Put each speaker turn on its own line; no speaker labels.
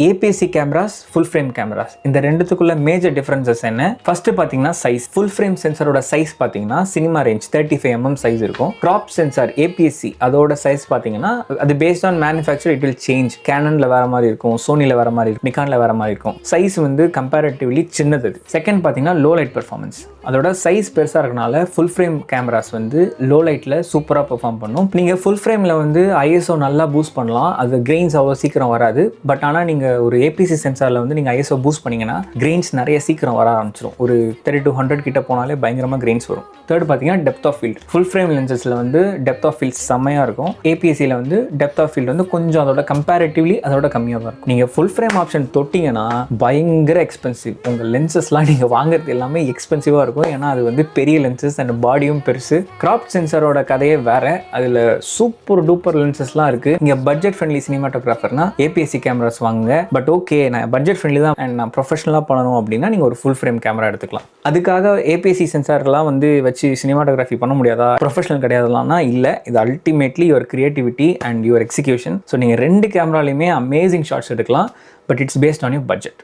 APS-C cameras, full frame cameras. இந்த ரெண்டுத்துக்குள்ள major differences என்ன? ஃபர்ஸ்ட் பாத்தீங்கன்னா சைஸ். ஃபுல் ஃப்ரேம் சென்சாரோட சைஸ் பாத்தீங்கன்னா சினிமா ரேஞ்ச் 35mm சைஸ் இருக்கும். கிராப் சென்சார் APS-C அதோட சைஸ் பாத்தீங்கன்னா அது based on manufacture it will change. கேனன்ல வேற மாதிரி இருக்கும், சோனில வேற மாதிரி இருக்கும், நிக்கான்ல வேற மாதிரி இருக்கும். சைஸ் வந்து கம்பேரிட்டிவ்லி சின்னது. செகண்ட் பாத்தீங்கன்னா லோ லைட் பெர்ஃபார்மன்ஸ். அதோட சைஸ் பெருசா இருக்கனால ஃபுல் ஃப்ரேம் கேமராஸ் வந்து லோ லைட்ல சூப்பரா பெர்ஃபார்ம் பண்ணும். நீங்க ஃபுல் ஃப்ரேம்ல வந்து ISO நல்லா பூஸ்ட் பண்ணலாம். அது கிரெயின்ஸ் அவ்வளோ சீக்கிரம் வராது. பட் ஆனா நீங்க ஒரு APS-C சென்சார்ல வந்து நீங்க ISO பூஸ்ட் பண்ணீங்கன்னா கிரெயின்ஸ் நிறைய சீக்கிரம் வர ஆரம்பிச்சிடும். ஒரு 30 to 100 கிட்ட போனாலே பயங்கரமா கிரெயின்ஸ் வரும். தேர்ட் பாத்தீங்கன்னா depth of field. Full frame லென்சஸ்ல வந்து டெப்த் ஆஃப் ஃபீல்ட் செம்மையா இருக்கும். APS-C ல வந்து டெப்த் ஆஃப் ஃபீல்ட் வந்து கொஞ்சம் அதோட கம்பேரிட்டிவ்லி அதோட கம்மியாக தான் இருக்கும். நீங்க ஃபுல் ஃப்ரேம் ஆப்ஷன் தொட்டிங்கன்னா பயங்கர எக்ஸ்பென்சிவ். உங்க லென்சஸ்லாம் நீங்க வாங்குறது எல்லாமே எக்ஸ்பென்சிவா இருக்கும். ஏன்னா அது வந்து பெரிய லென்சஸ் அண்ட் பாடியும் பெருசு. கிராப் சென்சாரோட கதையே வேற. அதுல சூப்பர் டூப்பர் லென்சஸ்லாம் இருக்கு. நீங்க பட்ஜெட் ஃப்ரெண்ட்லி சினிமாட்டோகிராஃபர்னா APS-C கேமராஸ் வாங்குங்க. பட் ஓகே, நான் பட்ஜெட் ஃப்ரெண்ட்லி தான் அண்ட் நான் ப்ரொஃபஷனலாக பண்ணணும் அப்படின்னா நீங்கள் ஒரு ஃபுல் ஃப்ரேம் கேமரா எடுத்துக்கலாம். அதுக்காக APS-C சென்சார்லாம் வந்து வச்சு சினிமாட்டோகிராஃபி பண்ண முடியாதா, ப்ரொஃபஷனல் கிடையாதுலாம்னா இல்லை. இது ultimately your creativity and your execution. So நீங்கள் ரெண்டு கேமராலையுமே அமேசிங் ஷாட்ஸ் எடுக்கலாம். But it's based on your budget.